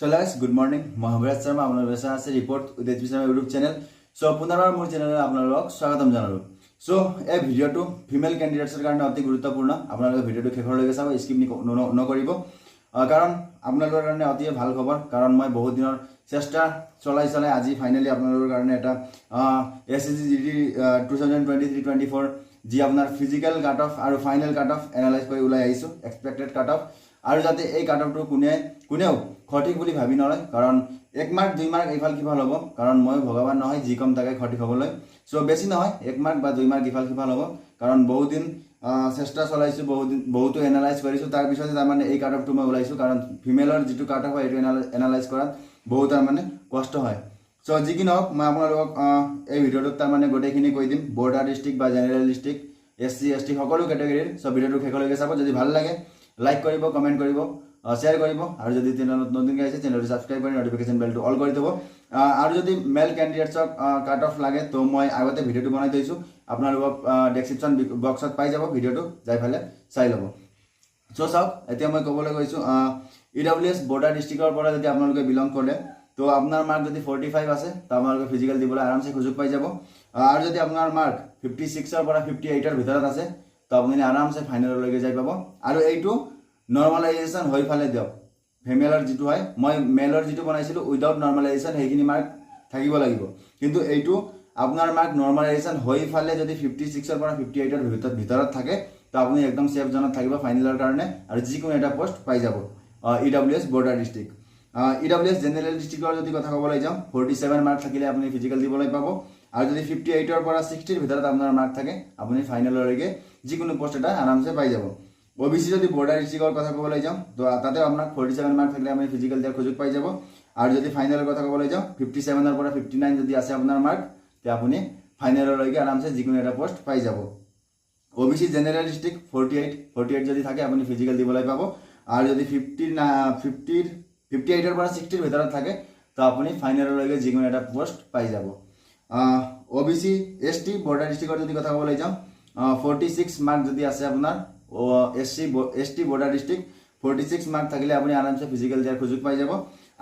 So guys, good morning. Mohammed Sharma আপোনালোকৰ চাই আছে report with H Sharma YouTube channel. So পুনৰবাৰ মোৰ চেনেলত আপোনালোকক স্বাগতম জনালোঁ। সো এই ভিডিঅ'টো ফিমেল কেণ্ডিডেটছৰ কাৰণে অতি গুৰুত্বপূৰ্ণ। আপোনালোকে ভিডিঅ'টো শেষলৈকে চাব, স্কিপ নকৰিব, কাৰণ আপোনালোকৰ কাৰণে অতি ভাল খবৰ। কাৰণ মই বহুত দিনৰ চেষ্টা চলাই আজি ফাইনেলি আপোনালোকৰ কাৰণে এটা SSC 2023-24 যি আপোনাৰ ফিজিকেল কাট অফ আৰু ফাইনেল কাট অফ এনালাইজ কৰি ওলাই আহিছোঁ, এক্সপেক্টেড কাট অফ। আৰু যাতে এই কাট অফটো কোনেও সঠিক বুলি ভাবি নলয়, কাৰণ 1 মাৰ্ক 2 মাৰ্ক ইফাল সিফাল হ'ব, কাৰণ মই ভগৱান নহয় যি কম তাকে সঠিক হ'বলৈ। সো বেছি নহয় 1 মাৰ্ক বা 2 মাৰ্ক ইফাল সিফাল হ'ব, কাৰণ বহুত দিন চেষ্টা চলাইছোঁ, বহুতো এনালাইজ কৰিছোঁ, তাৰপিছতে তাৰমানে এই কাট অফটো মই ওলাইছোঁ। কাৰণ ফিমেলৰ যিটো কাট অফ হয় এইটো এনালাইজ কৰাত বহুত তাৰমানে কষ্ট হয়। সো যি কি নহওক, মই আপোনালোকক এই ভিডিঅ'টোত তাৰমানে গোটেইখিনি কৈ দিম, বৰ্ডাৰ ডিষ্ট্ৰিক্ট বা জেনেৰেল ডিষ্ট্ৰিক্ট, SC ST সকলো কেটেগৰীৰ। সো ভিডিঅ'টো শেষলৈকে চাব। যদি ভাল লাগে লাইক কৰিব, কমেণ্ট কৰিব, শ্বেয়াৰ কৰিব, আৰু যদি চেনেলত নতুনকৈ আহিছে চেনেলটো ছাবস্ক্ৰাইব কৰি নটিফিকেশ্যন বেলটো অল কৰি দিব। আৰু যদি মেল কেণ্ডিডেটছক কাট অফ লাগে তো মই আগতে ভিডিঅ'টো বনাই থৈছোঁ, আপোনালোকক ডেছক্ৰিপশ্যন বক্সত পাই যাব, ভিডিঅ'টো যাই পেলাই চাই ল'ব। চ' চাওক, এতিয়া মই ক'বলৈ গৈছোঁ EWS বৰ্ডাৰ ডিষ্ট্ৰিক্টৰ পৰা যদি আপোনালোকে বিলং কৰে তো আপোনাৰ মাৰ্ক যদি 45 আছে তো আপোনালোকে ফিজিকেল দিবলৈ আৰামছে সুযোগ পাই যাব। আৰু যদি আপোনাৰ মাৰ্ক 56ৰ পৰা 58ৰ ভিতৰত আছে তো আপুনি আৰামছে ফাইনেললৈকে যাই পাব। আৰু এইটো নৰ্মেলাইজেশ্যন হৈ ফালে দিয়ক। ফিমেলৰ যিটো হয়, মই মেলৰ যিটো বনাইছিলোঁ উইদাউট নৰ্মেলাইজেশ্যন সেইখিনি মাৰ্ক থাকিব লাগিব, কিন্তু এইটো আপোনাৰ মাৰ্ক নৰ্মেলাইজেশ্যন হৈ ফালে যদি 56ৰ পৰা 58ৰ ভিতৰত থাকে তো আপুনি একদম ছেফ জোনত থাকিব ফাইনেলৰ কাৰণে, আৰু যিকোনো এটা পোষ্ট পাই যাব। EWS border district. EWS general ডিষ্ট্ৰিক্টৰ যদি কথা ক'বলৈ যাওঁ, 47 মাৰ্ক থাকিলে আপুনি ফিজিকেল দিবলৈ পাব। আৰু যদি 58ৰ পৰা 60ৰ ভিতৰত আপোনাৰ মাৰ্ক থাকে আপুনি ফাইনেললৈকে যিকোনো পোষ্ট এটা আৰামছে পাই যাব। OBC যদি বৰ্ডাৰ ডিষ্ট্ৰিক্টৰ কথা ক'বলৈ যাওঁ তো তাতে আপোনাক 47 মাৰ্ক থাকিলে আপুনি ফিজিকেল দিয়াৰ সুযোগ পাই যাব। আৰু যদি ফাইনেলৰ কথা ক'বলৈ যাওঁ 57ৰ পৰা 59 যদি আছে আপোনাৰ মাৰ্ক তে আপুনি ফাইনেললৈকে আৰামছে যিকোনো এটা পোষ্ট পাই যাব। OBC জেনেৰেল ডিষ্ট্ৰিক্ট 48 যদি থাকে আপুনি ফিজিকেল দিবলৈ পাব। আৰু যদি 58ৰ পৰা 60ৰ ভিতৰত থাকে তো আপুনি ফাইনেললৈকে যিকোনো এটা পোষ্ট পাই যাব। OBC ST বৰ্ডাৰ ডিষ্ট্ৰিক্টৰ যদি কথা ক'বলৈ যাওঁ 46 মাৰ্ক যদি আছে আপোনাৰ ST বৰ্ডাৰ ডিষ্ট্ৰিক্ট 46 মাৰ্ক থাকিলে আপুনি আৰামছে ফিজিকেল দিয়াৰ সুযোগ পাই যাব।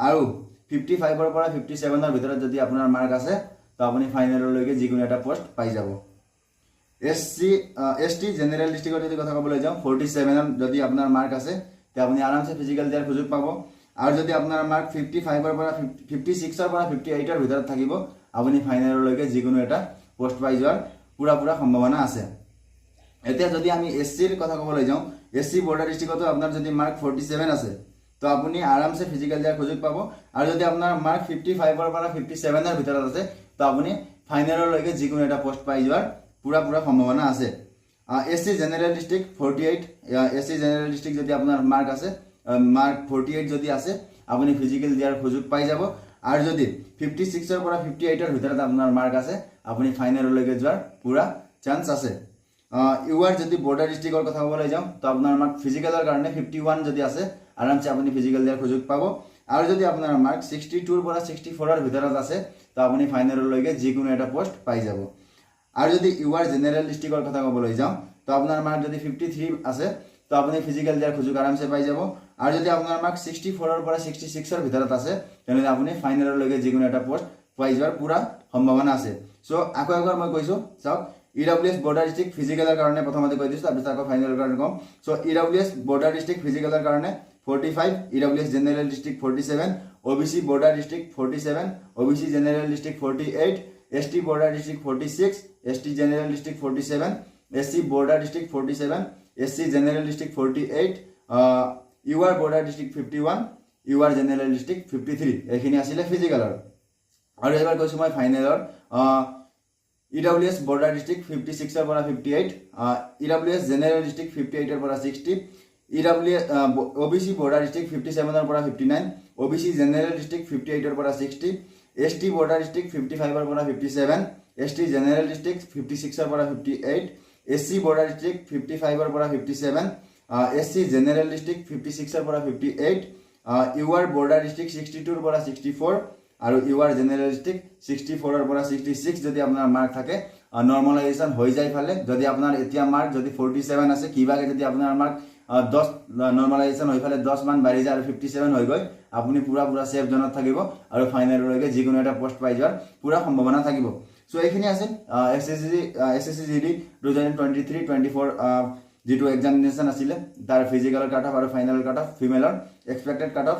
আৰু 55ৰ পৰা 57ৰ ভিতৰত যদি আপোনাৰ মাৰ্ক আছে তো আপুনি ফাইনেললৈকে যিকোনো এটা পোষ্ট পাই যাব। ST জেনেৰেল ডিষ্ট্ৰিক্টৰ যদি কথা ক'বলৈ যাওঁ 47ৰ যদি আপোনাৰ মাৰ্ক আছে তে আপুনি আৰামছে ফিজিকেল দিয়াৰ সুযোগ পাব। আৰু যদি আপোনাৰ মাৰ্ক 56ৰ পৰা 58ৰ ভিতৰত থাকিব আপুনি ফাইনেললৈকে যিকোনো এটা পোষ্ট পাই যোৱাৰ পুৰা সম্ভাৱনা আছে। এতিয়া যদি আমি SCৰ কথা ক'বলৈ যাওঁ, SC বৰ্ডাৰ ডিষ্ট্ৰিক্টতো আপোনাৰ যদি মাৰ্ক 47 আছে তো আপুনি আৰামছে ফিজিকেল দিয়াৰ সুযোগ পাব। আৰু যদি আপোনাৰ মাৰ্ক 55ৰ পৰা 57ৰ ভিতৰত আছে তো আপুনি ফাইনেললৈকে যিকোনো এটা পোষ্ট পাই যোৱাৰ পুৰা সম্ভাৱনা আছে। SC general district 48, SC general district যদি আপোনাৰ মাৰ্ক আছে, মাৰ্ক 48 যদি আছে আপুনি ফিজিকেল দিয়াৰ সুযোগ পাই যাব। আৰু যদি 56ৰ পৰা 58ৰ ভিতৰত আপোনাৰ মাৰ্ক আছে আপুনি ফাইনেললৈকে যোৱাৰ পুৰা চান্স আছে। UR যদি বৰ্ডাৰ ডিষ্ট্ৰিক্টৰ কথা ক'বলৈ যাওঁ তো আপোনাৰ মাৰ্ক ফিজিকেলৰ কাৰণে 51 যদি আছে আৰামছে আপুনি ফিজিকেল দিয়াৰ সুযোগ পাব। আৰু যদি আপোনাৰ মাৰ্ক 62ৰ পৰা 64ৰ ভিতৰত আছে তো আপুনি ফাইনেললৈকে যিকোনো এটা পোষ্ট পাই যাব। আৰু যদি UR জেনেৰেল ডিষ্ট্ৰিক্টৰ কথা ক'বলৈ যাওঁ তো আপোনাৰ মাৰ্ক যদি 53 আছে তো আপুনি ফিজিকেল দিয়াৰ সুযোগ আৰামছে পাই যাব। আৰু যদি আপোনাৰ মাৰ্ক 64ৰ পৰা 66ৰ ভিতৰত আছে তেনেহ'লে আপুনি ফাইনেললৈকে যিকোনো এটা পোষ্ট পাই যোৱাৰ পুৰা সম্ভাৱনা আছে। চ' আকৌ এবাৰ মই কৈছোঁ, চাওক EWS বৰ্ডাৰ ডিষ্ট্ৰিক্ট ফিজিকেলৰ কাৰণে প্ৰথমতে কৈ দিছোঁ, তাৰপিছত আকৌ ফাইনেলৰ কাৰণে ক'ম। চ' EWS বৰ্ডাৰ ডিষ্ট্ৰিক্ট ফিজিকেলৰ কাৰণে 45, EWS general district 47, OBC border district 47, OBC general district 48, ST border district 46, ST general district 47, SC border district 47, SC general district 48, UR border district 51, UR general district 53। এইখিনি আছিলে ফিজিকেলৰ। আৰু এবাৰ কৈছোঁ মই ফাইনেলৰ EWS বৰ্ডাৰ ডিষ্ট্ৰিক্ট 56ৰ পৰা 58, EWS general district 58ৰ পৰা 60, OBC border district 57ৰ পৰা 59, OBC জেনেৰেল ডিষ্ট্ৰিক্ট 58ৰ পৰা 60, ST বৰ্ডাৰ ডিষ্ট্ৰিক্ট 55ৰ পৰা 57, ST জেনেৰেল ডিষ্ট্ৰিক্ট 56ৰ পৰা 58, SC বৰ্ডাৰ ডিষ্ট্ৰিক্ট 55ৰ পৰা 57, SC জেনেৰেল ডিষ্ট্ৰিক্ট 56ৰ পৰা 58, UR বৰ্ডাৰ ডিষ্ট্ৰিক্ট 62ৰ পৰা 64, আৰু UR জেনেৰেল ডিষ্ট্ৰিক্ট 64ৰ পৰা 66 যদি আপোনাৰ মাৰ্ক থাকে নৰ্মেলাইজেশ্যন হৈ যায় ফালে। যদি আপোনাৰ এতিয়া মাৰ্ক যদি 47 আছে কিবাকে যদি আপোনাৰ মাৰ্ক 10 নৰ্মেলাইজেশ্যন হৈ ফালে 10 মান বাঢ়ি যায় আৰু 57 হৈ গৈ আপুনি পুৰা ছেফ জোনত থাকিব আৰু ফাইনেললৈকে যিকোনো এটা পোষ্ট পাই যোৱাৰ পুৰা সম্ভাৱনা থাকিব সো এইখিনি আছিল এছএছসি জিডি 2023-24 যেটো এক্সামিনেশন আছিল তাৰ ফিজিক্যালৰ কাট অফ আৰু ফাইনেলৰ কাট অফ ফিমেলৰ এক্সপেক্টেড কাট অফ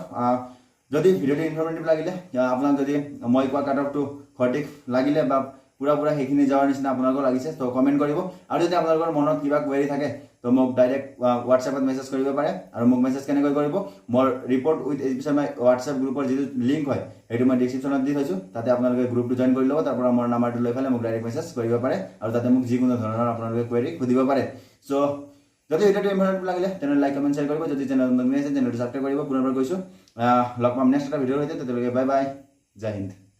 যদি ভিডিওটো ইনফৰমেটিভ লাগিলে আপোনাক যদি মই কোৱা কাট অফটো সঠিক লাগিলে বা পুৰা সেইখিনি যাৱাৰ নিচিনা আপোনালোকৰ লাগিছে তো কমেন্ট কৰিব আৰু যদি আপোনালোকৰ মনত কিবা কোৱেৰি থাকে তো মোক ডাইৰেক্ট হোৱাটছএপত মেছেজ কৰিব পাৰে আৰু মোক মেছেজ কেনেকৈ কৰিব মোৰ report with education my WhatsApp গ্ৰুপৰ যিটো লিংক হয় সেইটো মই ডেসক্ৰিপচনত দি থৈছো তাতে আপোনালোকে গ্ৰুপটো জয়েন কৰি ল'ব তাৰ পৰা মোৰ নাম্বাৰটো লৈ ফেলে মোক ডাইৰেক্ট মেছেজ কৰিব পাৰে আৰু তাতে মোক যিকোনো ধৰণৰ আপোনালোকে কোৱেৰি সুধিব পাৰে সো যদি ভিডিওটো ইম্পৰ্টেণ্ট লাগিলে তেনে লাইক কমেন্ট শ্বেয়াৰ কৰিব যদি চেনেল নতুন আছে চেনেলটো সাবস্ক্ৰাইব কৰিব পুনৰবাৰ কৈছো লগ পাম নেক্সট এটা ভিডিওৰ সৈতে তেতিয়ালৈকে বাই বাই জয় হিন্দ